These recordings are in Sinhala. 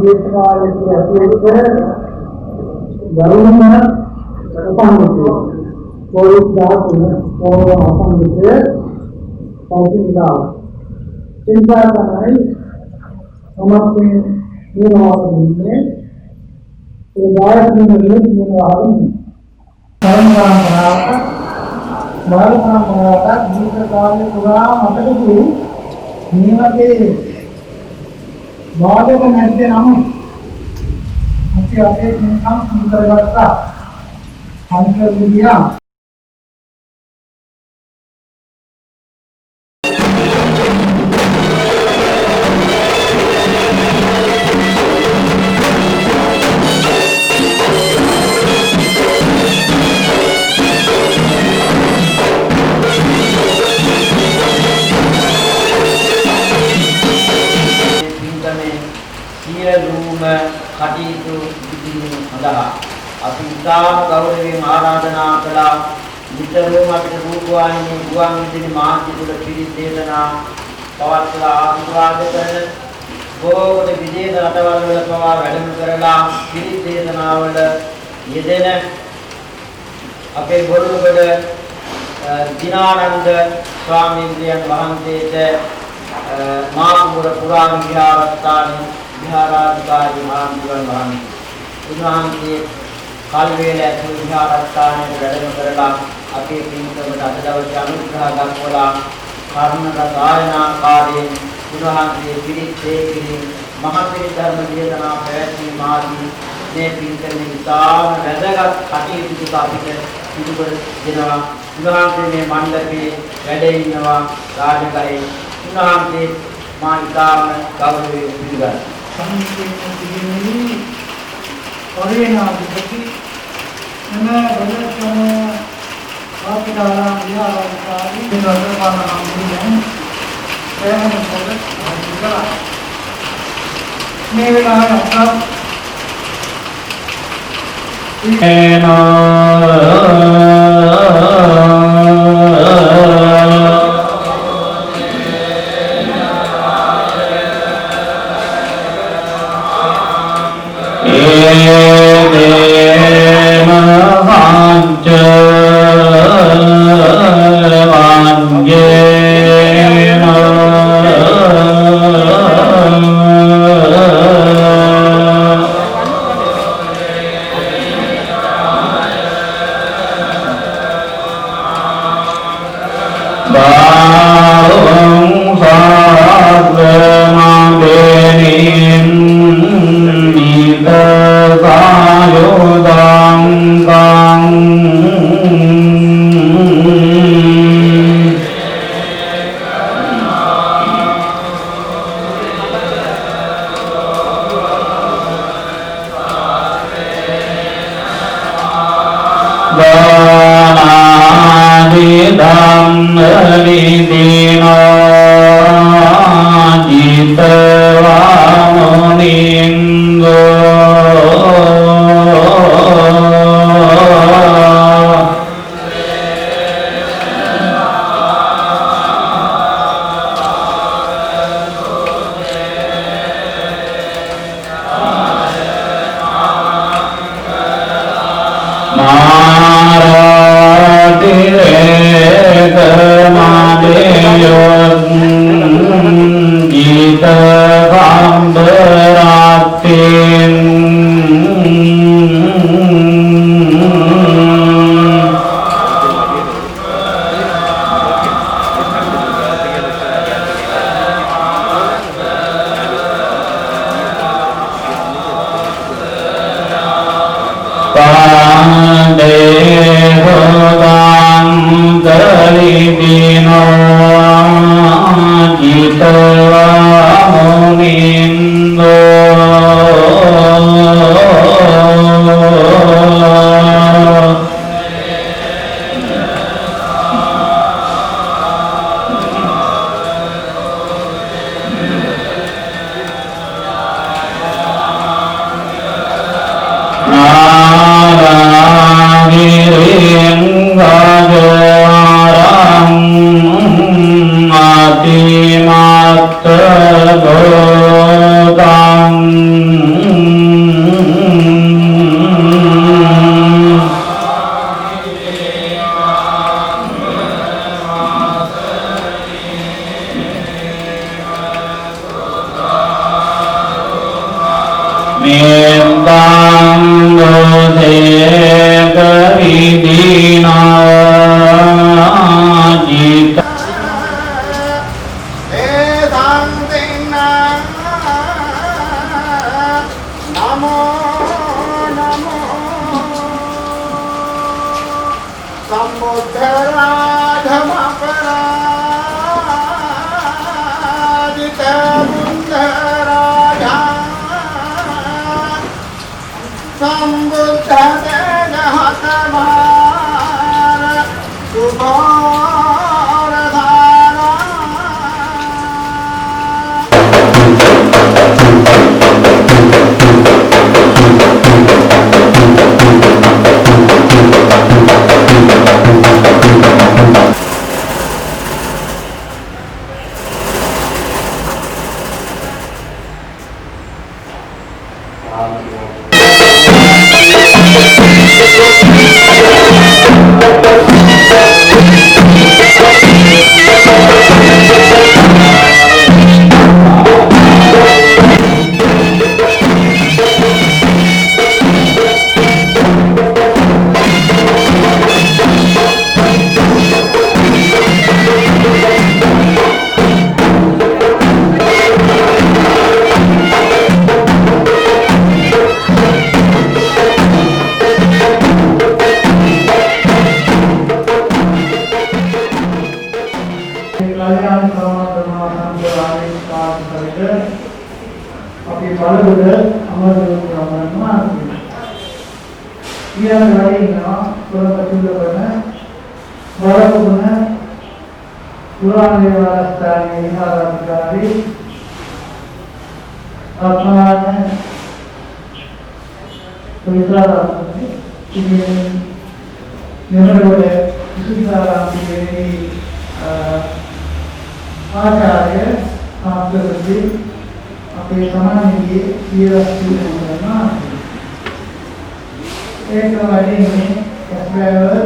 දේශනාවේ ඇතුළත ගරුණ උපන්විතය පොලිස් දාතුන පොරව උපන්විතය පෞද්ගලිකව चिंता තමයි සමස්තයෙන් නිරවදින්නේ ඒ දායකයන් නිරවදින්නේ परंपरागत गीत काव्य पुराण मतकु नियमते वादक मध्य नाम मुख्य अपने नियम अंतर्गत अंतर्विधिया කටයුතු ඉදිරියෙන් සඳහා අපි ඉතාම ගෞරවයෙන් ආරාධනා කළා විතරම අපිට රූපවාහිනී ගුවන් විදුලි මාධ්‍ය තුල පිළිත් දේශනා පවත්වලා ආශිර්වාද කරන බොහෝ විදේශ රටවල් වල පවා වැඩම කරලා පිළිත් දේශනාවල යෙදෙන අපේ බොරුගඩ දිනානන්ද ස්වාමීන් වහන්සේට මාකුඹුර පුරාණ විහාරස්ථානයේ විහාරාධිකාරී මහාමුදුන් වහන්සේ කල්වේල ඇතුළු විහාරස්ථානයේ වැඩම කරලා අපේ පින්කමට අද දවසේ අනුග්‍රහ දක්වලා කර්ණක සායනාකාරයෙන් උන්වහන්සේ පිළිත් දෙකින් මහපිරි ධර්ම දේශනා පැවැත්වීම ආදී මේ පින්කමේ ඉතාම වැදගත් කටයුතු අපිට සිදු කර දෙනවා. උන්වහන්සේ මේ මණ්ඩපයේ වැඩ ඉන්නවා රාජකරේ. උන්වහන්සේ මා ඉතාම ගෞරවයෙන් පිළිගන්නවා. समिति परिणाम प्रति मैं बदलने वापडाला या वापडाली निर्माण नाम हैं प्रेम बदल वापडा मेरा अपना Mati mat आचार्य आपके प्रति अपने समान लिए ये वस्तु करना एक वाली में कसबेवर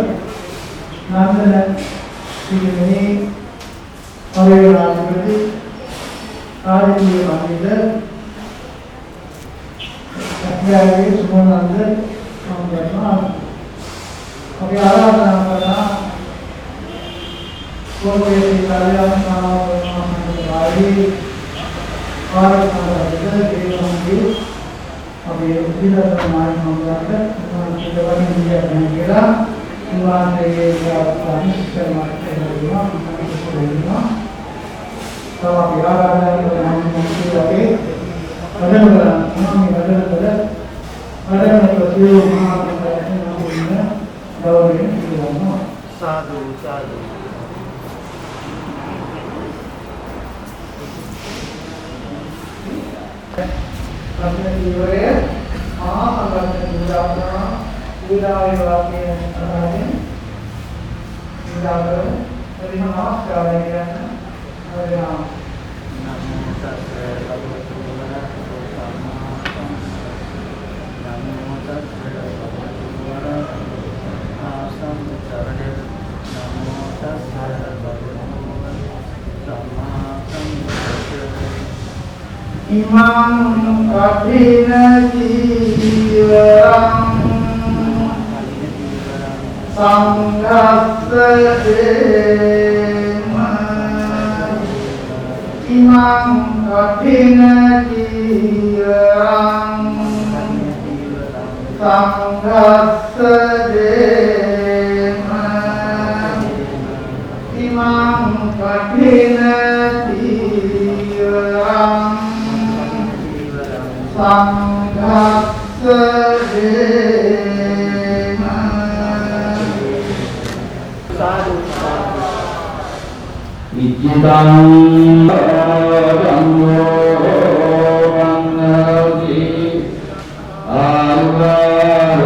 नामदन सिगनी अवयवाद प्रति आदित्य मंदिर कसबेवर सुमनंदर हम करना अभी आराधना करना कोई कार्य बारी और होंगे अभी उसी तरह हमारे मामला तक वहाँ से ये तो आप याद आ रहा है साधु साधु अपने जीवरे अपने जीवना पूजावे वाक्य अनादि पूजावे तभी हम नमस्कार करेंगे हरे राम नमो तस्से भगवतो वरहतो सम्मा नमो तस्से भगवतो वरहतो सम्मा नमो तस्से भगवतो सम्मा इमां कठिन जीवरं संघस्सेम इमां कठिन जीवरं संघस्सेम इमां कठिन जीवरं संघस्सेम साधु विद्युतं रंगो रंगति आरोग्यं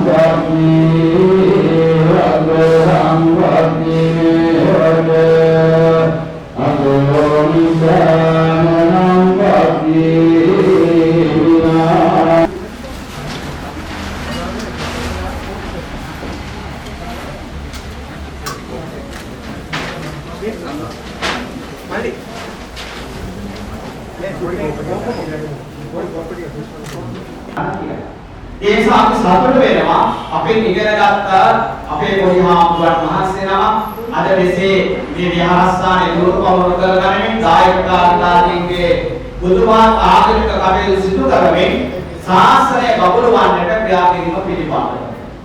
भक्ति रंगं भक्ति अगोनिशानं भक्ति Malik. ඒ නිසා අපි සතුට වෙනවා අපේ ඉගෙන ගත්ත අපේ පොඩි හාමුදුරුවන් මහන්සිය නම අද මෙසේ මේ විහාරස්ථානයේ දුරුපවුරු කරගනිමින් දායකකාරාදීන්ගේ බුදුමහත් ආගමික කටයුතු සිදු කරමින් ශාසනය බබළුවන්නට ක්‍රියා කිරීම පිළිබඳව.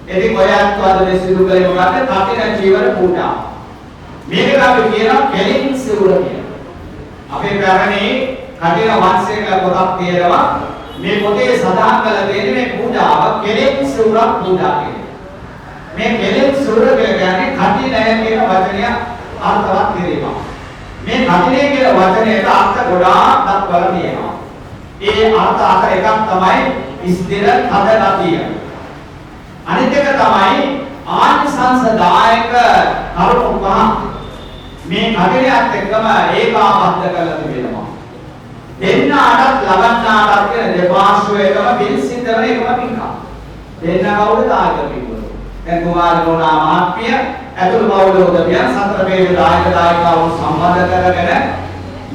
ඉතින් ඔයත් අද මේ සිදු කළේ මොකක්ද? කටින ජීවන පූජා. මේකට අපි කියනවා කෙලින් සිවුර කියලා. අපේ පැරණි කටින වංශයක පොතක් තියෙනවා. මේ පොතේ සඳහන් කරලා තියෙන මේ පූජාව කෙලින් සිවුරක් පූජා කියලා. මේ කෙලින් සිවුර කියන්නේ කටිනය කියන වචනය අර්ථවත් කිරීම. මේ කටිනය කියන වචනයට අර්ථ ගොඩාක් දක්වලා තියෙනවා. ඒ අර්ථ අතර එකක් තමයි ස්ථිර තද ගතිය. අනිත් එක තමයි ආනිසංසදායක කරුණු පහ. මේ කටිනයත් එක්කම ඒකාබද්ධ කරලා තිබෙනවා. දෙන්නාටත් ලබන්නාටත් කියන දෙපාර්ශ්වයකම පිළිසිඳ වෙන එකම පින්කම්. දෙන්න කවුද දායක පින්වල. දැන් කුමාරෝනා මහත්මිය ඇතුළු බෞද්ධ උදවියන් සතර වේද දායක දායකවරු සම්බන්ධ කරගෙන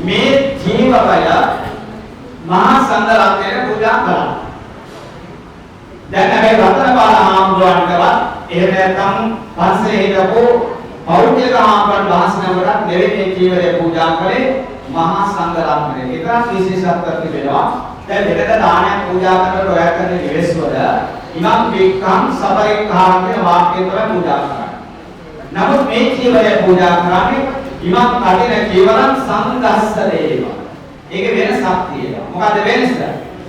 මේ ජීවකය මහා සංඝ රත්නයට පූජා කළා. දැන් අපි රත්නපාල හාමුදුරන්ටවත් එහෙම නැත්නම් පන්සලේ හිටපු පෞද්ගලික හාමුදුරන් වහන්සේනමකට දෙවෙනි ජීවරය පූජා කළේ මහා සංඝ රත්නය. ඒකත් විශේෂත්වයක් තිබෙනවා. දැන් දෙකට දානයක් පූජා කරනකොට ඔය කරන නිවෙස් වල ඉමම් වික්කම් සබරික්ඛාන් කියන වාක්‍යය තමයි පූජා කරන්නේ. නමුත් මේ ජීවරය පූජා කරන්නේ ඉමම් කටින ජීවරන් සංඝස්ස දේව. ඒක වෙනසක් තියෙනවා. මොකද වෙනස?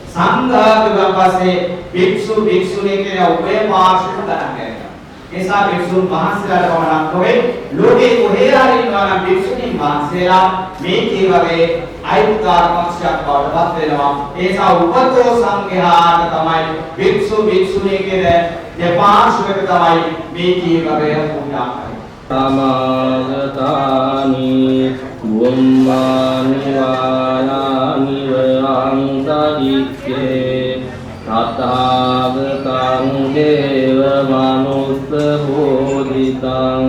සංඝ කිව්වන් පස්සේ භික්ෂු භික්ෂුණී කියන උභය පාර්ශ්වික ගණන් ගන්නවා. එසා භික්ෂුන් වහන්සේලාට පමණක් නොවේ ලෝකේ කොහේ හරි ඉන්නවා නම් භික්ෂුණීන් වහන්සේලා මේ ජීවරේ අයිතිකාරකක්ෂයක් බවට පත් වෙනවා. ඒසා උපතෝ සංඝයාට තමයි භික්ෂු භික්ෂුණී කියන දෙපාර්ශ්වික තමයි මේ ජීවරය පූජා කරන්නේ. සමාගතානි බුම්මානි වායානි වංසදික්ඛේ තථාගතං දේව මනුස්ස බෝධිතං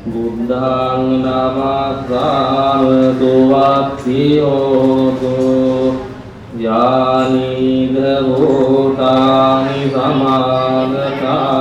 බුද්ධං නමස්සාමි දුවක්ඛියෝතෝ යානි භූතානි සමාගතා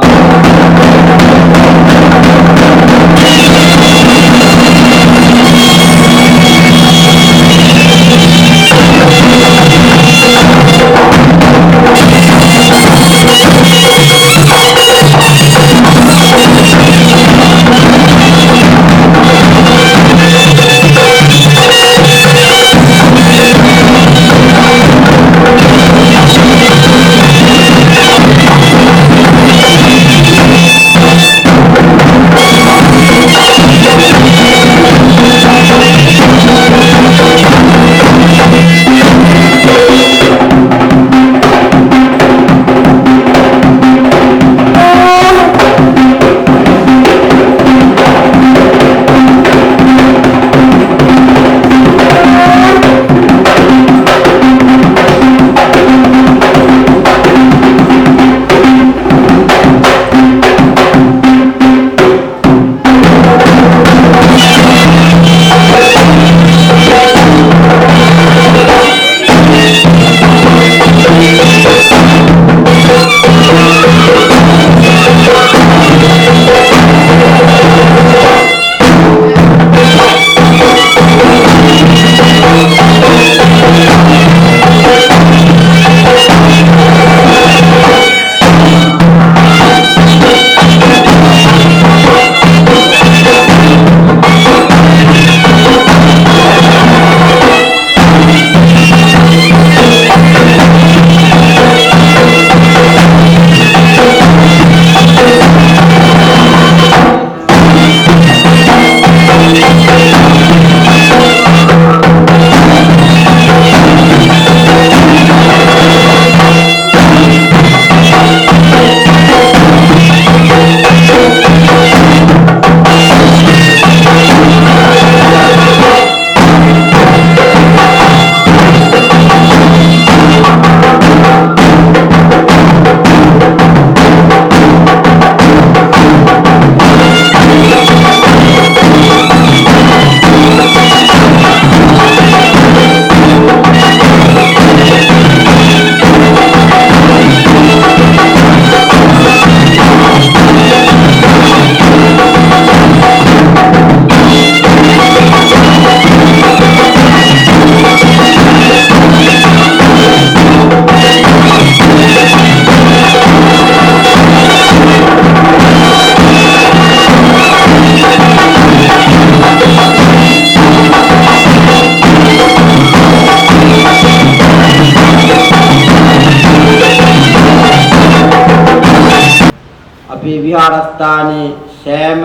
අපේ විහාරස්ථානයේ සෑම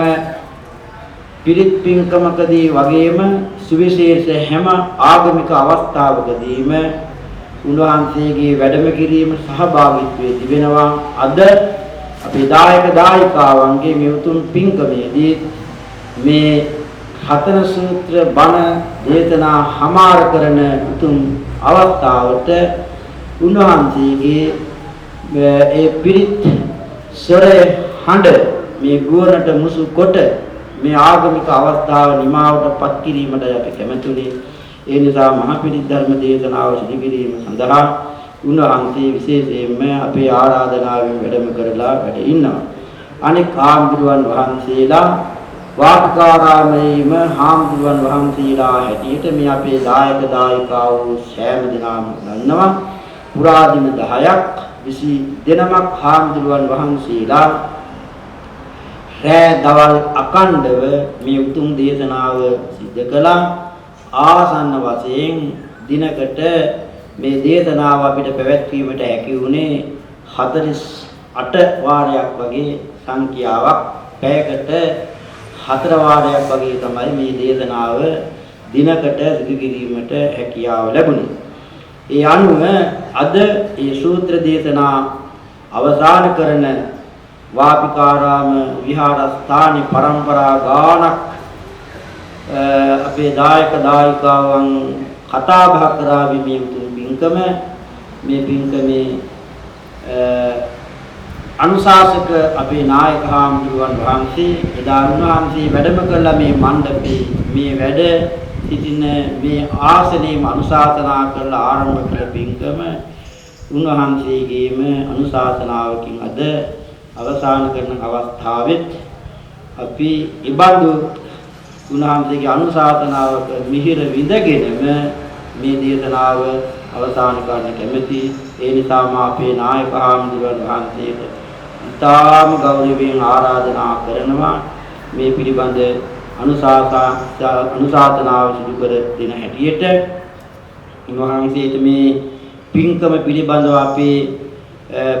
පිරිත් පින්කමකදී වගේම සුවිශේෂ හැම ආගමික අවස්ථාවකදීම උන්වහන්සේගේ වැඩම කිරීම සහභාගීත්වයේ තිබෙනවා. අද අපේ දායක දායිකාවන්ගේ මේ උතුම් පින්කමේදී මේ හතර සූත්‍ර බණ දේශනා හමාර කරන උතුම් අවස්ථාවට උන්වහන්සේගේ ඒ පිරිත් ස්වරය හඬ මේ ගුවනට මුසු කොට මේ ආගමික අවස්ථාව නිමාවටපත් කිරීමට අපි කැමැතුනේ. ඒ නිසා මහ පිරිත් ධර්ම දේශනාව සිදු කිරීම සඳහා උන්වහන්සේ විශේෂයෙන්ම අපේ ආරාධනාවෙන් වැඩම කරලා වැඩ ඉන්නවා. අනෙක් ආම්බුරුවන් වහන්සේලා වාටකාරාමයේම හාමුදුරුවන් වහන්සේලා හැටියට මේ අපේ දායක දායිකාවෝ සෑම දිනම ගන්නවා. පුරා දින 10ක් 20 දිනමක් හාමුදුරුවන් වහන්සේලා රැ දවල් අකණ්ඩව මේ උතුම් දේශනාව සිදු කළා. ආසන්න වශයෙන් දිනකට මේ දේශනාව අපිට පැවැත්වීමට හැකි වුණේ 48 වාරයක් වගේ සංඛ්‍යාවක්. පැයකට 4 වාරයක් වගේ තමයි මේ දේශනාව දිනකට සිදු කිරීමට හැකියාව ලැබුණේ. ඒ අනුව අද මේ සූත්‍ර දේශනා අවසන් කරන වාපිකාරාම විහාරස්ථානයේ પરම්පරා ගානක් අපේ දායක දායිකාවන් කතා බහ කරා මේ උතුම් පින්කම මේ පින්කමේ අනුශාසක අපේ නායක හාමුදුරුවන් වහන්සේ එදා උන්වහන්සේ වැඩම කළා මේ මණ්ඩපේ මේ වැඩ සිටින මේ ආසනයේම අනුශාසනා කරලා ආරම්භ කළ පින්කම උන්වහන්සේගේම අනුශාසනාවකින් අද අවසන් කරන අවස්ථාවෙත් අපි ඉබඳු උන්වහන්සේගේ අනුශාසනාවක මිහිර විඳගෙනම මේ දේශනාව අවසන් කරන්න කැමැති. ඒ නිසාම අපේ නායක හාමුදුරුවන් වහන්සේට ඉතාම ගෞරවයෙන් ආරාධනා කරනවා මේ පිළිබඳ අනුශාසනාව සිදු කර දෙන හැටියට. උන්වහන්සේට මේ පින්කම පිළිබඳව අපේ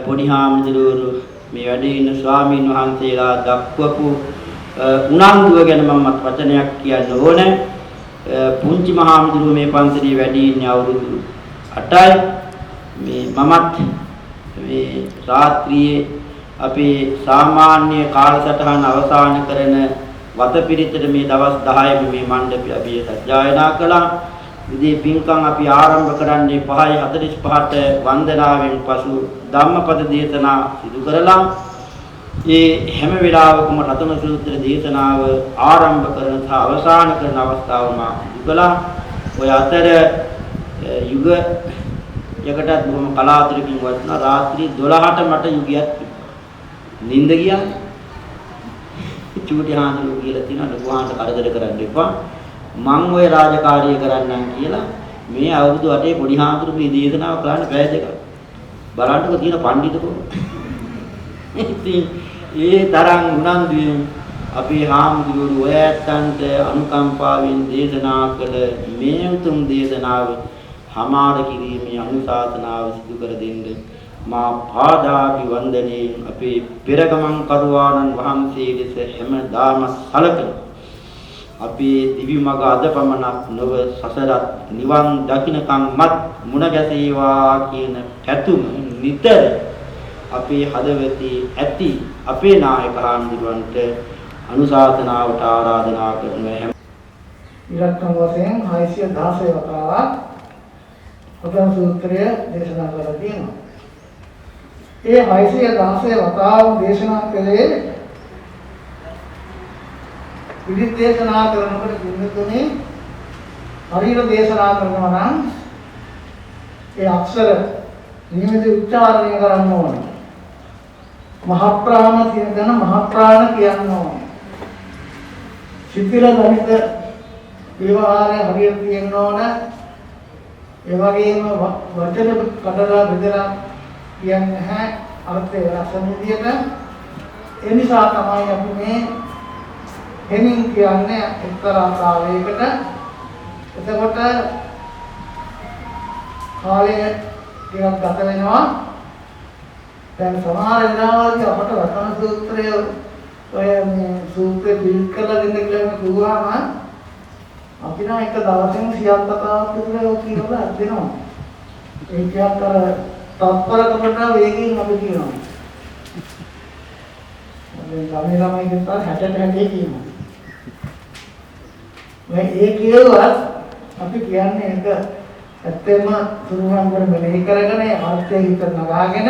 පොඩි හාමුදුරුවෝ මේ වැඩේ ඉන්න ස්වාමීන් වහන්සේලා දක්වපු උනන්දුව ගැන මම වචනයක් කියන්න ඕනේ. පුංචි මහාමුදුරුවෝ මේ පන්සලේ වැඩි ඉන්නේ අවුරුදු 8යි. මේ මමත් මේ රාත්‍රියේ අපේ සාමාන්‍ය කාලසටහන අවසන් කරන වතපිරිතට මේ දවස් 10ම මේ මණ්ඩපය අපි සජ්ජායනා කළා. ඉතින් පින්කම් අපි ආරම්භ කරන්නේ 5:45ට වන්දනාවෙන් පසු ධම්මපද දේශනා සිදු කරලා ඒ හැම වෙලාවකම රතන සූත්‍ර දේශනාව ආරම්භ කරන සහ අවසන් කරන අවස්ථාවම යුගලා ඔය අතර යකටත් බොහොම කලාතුරකින් වත්නා රාත්‍රී 12ට මට යුගයක් නිින්ද ගියා. චූටි හාමුදුරුවෝ කියලා තියනවා ලොකුහාන්ට කරදර කරන්න එපා. මං ওই රාජකාරිය කරන්නම් කියලා මේ අවුරුදු 8 පොඩි හාමුදුරුවෝ මේ දේශනාව කරන්න පැය දෙකක්. බලන්නකො තියෙන පඬිතුකෝ. ඉතින් ඒ තරම් උනන්දුවෙන් අපේ හාමුදුරුවෝ ඔය ඇත්තන්ට අනුකම්පාවෙන් දේශනා කළ මේ උතුම් දේශනාව හමාර කිරීමේ අනුශාසනාව සිදු කර දෙන්න මා පාදාභිවන්දනයෙන් අපේ පෙරගමන් කරුවාණන් වහන්සේ දෙස හැමදාම සලකන අපේ දිවි මඟ අද පමණක් නොව සසරත් නිවන් දකින්නකම්මත් මුණ ගැසේවා කියන පැතුම නිතර අපේ හදවතේ ඇති අපේ නායක හාමුදුරුවන්ට අනුශාසනාවට ආරාධනා කරන හැම ඉලක්කම් වශයෙන් 616 වතාවක් රතන සූත්‍රය දේශනා කරලා තියෙනවා. ඒ 616 වතාව දේශනා කළේ විවිධ දේශනා කරනකොට දුන්නතුනේ හරියට දේශනා කරනවා නම් ඒ අක්ෂර නියමිත උච්චාරණය කරන්න ඕනේ. මහ ප්‍රාණ කියන දන මහ ප්‍රාණ කියන්න ඕනේ. සිතිල ගණිත විවහාරය හරියට තියෙන්න ඕනේ. ඒ වගේම වචන කඩලා බෙදලා කියන්නේ නැහැ අර්ථය වෙනස් විදියට. ඒ නිසා තමයි අපි මේ හෙමින් කියන්නේ එක්තරා කාලයකට. එතකොට කාලය ටිකක් ගත වෙනවා. දැන් සමහර වෙලාවලදී අපට වචන සූත්‍රය ඔය මේ සූත්‍රෙ පිළිත් කරලා දෙන්න කියලා කිව්වම අපි නම් එක දවසෙම 100ක් කතාවක් කියලා කියනවා දෙනවා. ඒකත් අර තත්පරකට වේගයෙන් අපි කියනවා. ළමයි ළමයි කියනවා 60 කියනවා. මේ කියුවත් අපි කියන්නේ ඒක ඇත්තම තුරුවන් කර මෙහෙ කරගෙන අර්ථය හිත නගාගෙන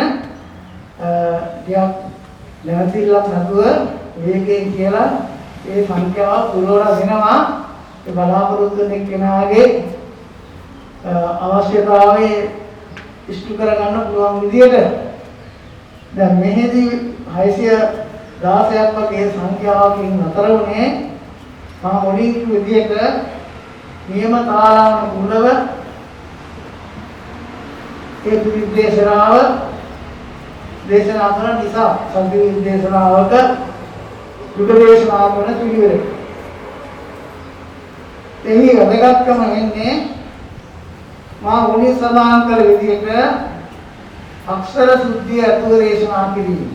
ටිකක් නැතිලක් නැතුව වේගයෙන් කියලා ඒ සංඛ්‍යාව පුරවලා දෙනවා. ඒ බලාපොරොත්තු වෙන කෙනාගේ අවශ්‍යතාවයේ ඉෂ්ට කරගන්න පුළුවන් විදියට දැන් මෙහෙදී 616ක් වගේ සංඛ්‍යාවකින් නතර වුණේ මා මුලින් විදියට නියම තාලානුකූලව ඒ පිළිදේශනාව දේශනා කරන නිසා සම්පූර්ණ විදේශනාවක විදේශනාව වෙන පිළිවෙල. එහි වැදගත්කම වෙන්නේ මා මුලින් සඳහන් කළ විදියට අක්ෂර සුද්ධිය අතුව දේශනා කිරීම.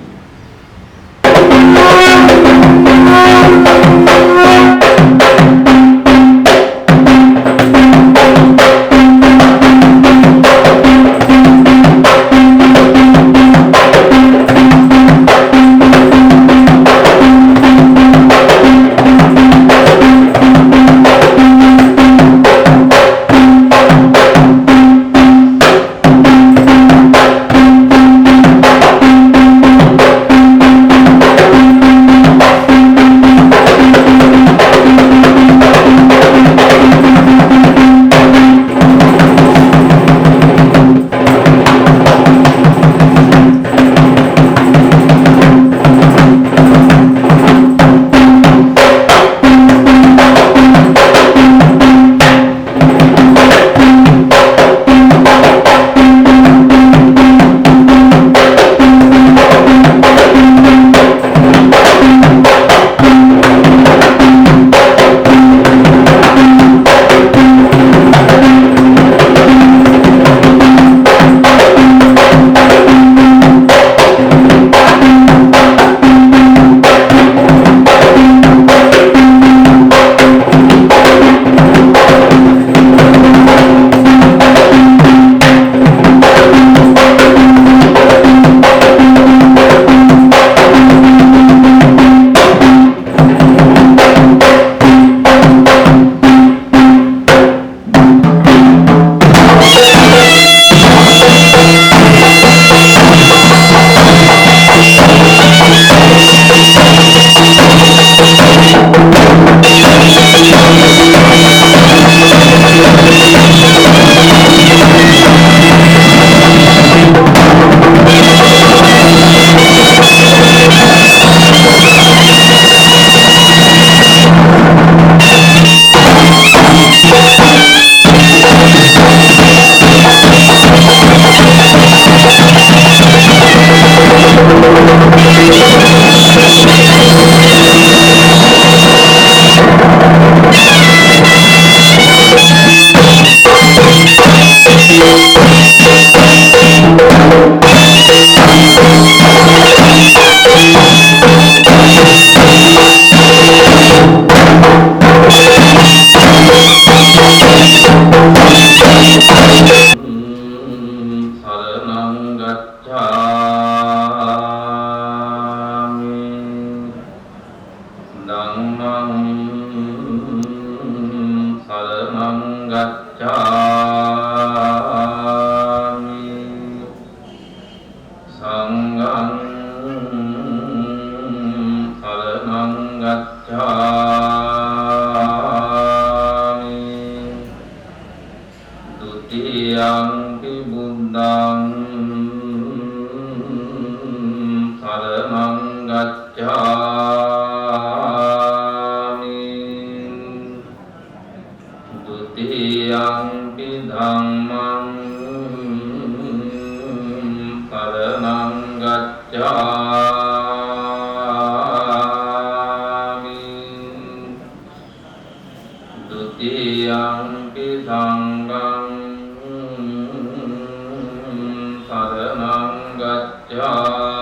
Gacchami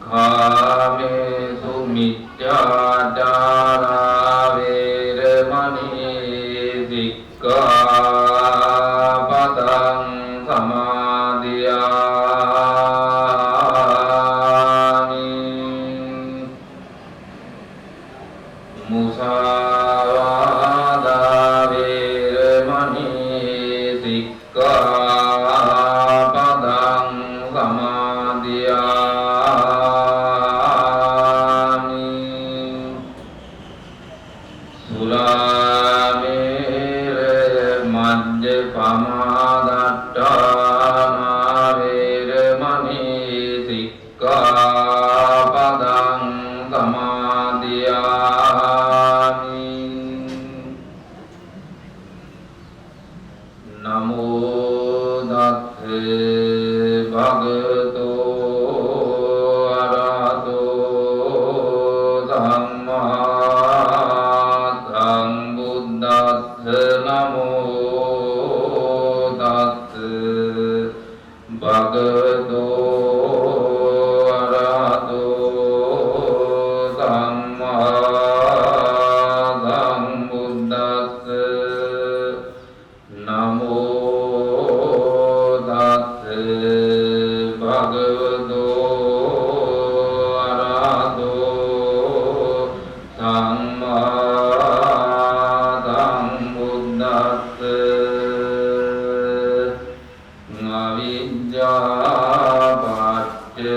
කාමේසු මිච්ඡාචාරා වේරමණී සික්ඛාපදං සමාදියාමි මුසාවාදා වේරමණී සික්ඛාපදං සමාදියාමි සුරාමේර මජ්ජපමාදට්ඨානා වේරමණී සික්ඛාපදං සමාදියාමි නමෝ තස්සේ භගවතෝ අරහතෝ සම්මා සම්බුද්දස්ස නමෝ තස්සේ භගවතෝ අරහතෝ සම්මා සම්බුද්දස්ස නමෝ තස්සේ භගවතෝ අරහතෝ සම්මා සම්බුද්දස්ස අවිජ්ජා පත්‍ය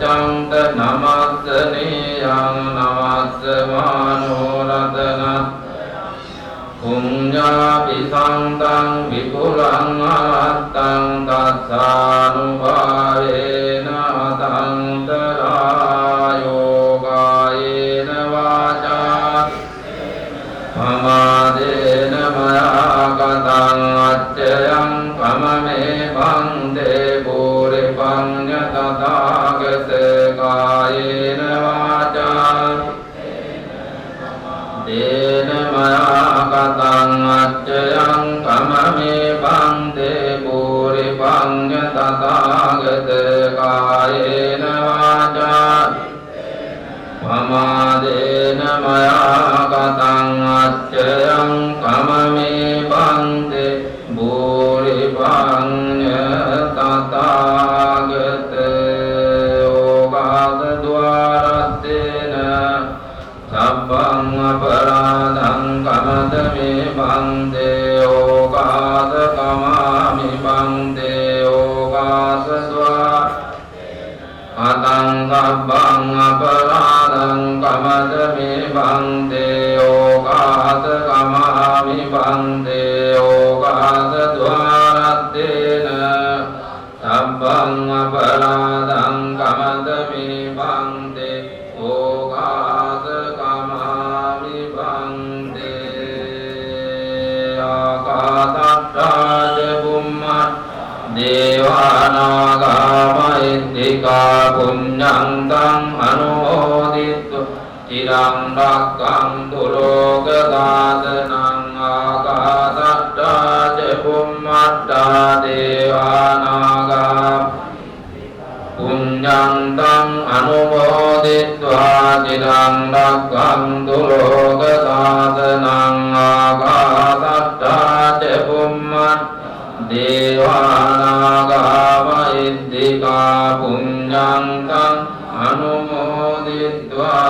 චන්ත නමස්සනේයං නමස්සමානෝරතනත් පුඤ්ඤාපි සම්තං විපුලං අනත්තං තස්සානුභාවේන අතන්තරායෝ කායේන වාචා පමාදේන මයා කතං අච්චයං පමමේ බන්දේ බෝරේ පඤ්ඤ තථාගත කායේන වාචා දේන මයා කතං අච්චයං කමමේ බන්දේ බෝරේ පඤ්ඤ තථාගත කායේන වාචා පමාදේන මයා කතං අච්චයං කමමේ බන්දේ බෝරේ පඤ්ඤ තථාගත ඕගාද ద్వාරත්තේන සබ්බං අපරාධං කමදමේ බන්දේ ඕකාස කමාමි බන්දේ ඕකාස ස්වා අතං සබ්බං අපරාධං කමදමේ බන්දේ ඕකාස කමාමි බන්දේ ඕකාස ద్వාරත්තේන සබ්බං අපරාධං කමදමේ බන්දේ ඕකාස කමාමි බන්දේ ආකාසට්ඨාච බුම්මත් දේවානාගා මහිද්దికා පුඤ්ඤං තං අනුමෝදිත්වා චිරං රක්ඛන්තු ලෝක සාසනං ආකාසට්ඨාච බුම්මත්තා දේවානාගා පුඤ්ඤං තං අනුමෝදිත්වා චිරං රක්ඛන්තු ලෝක සාසනං ආකාසට්ඨාච බුම්මත් දේවානාගා මහිද්దికා පුඤ්ඤං තං අනුමෝදිත්වා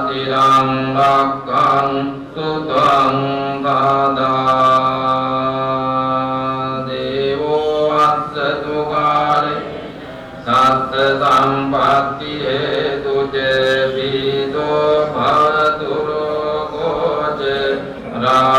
චිරං රක්ඛන්තු ත්වං සදා දේවෝ අස්සතු කාලේ සත්ත සම්පත්ති හේතුච පීතෝ භවතු රෝගෝච රා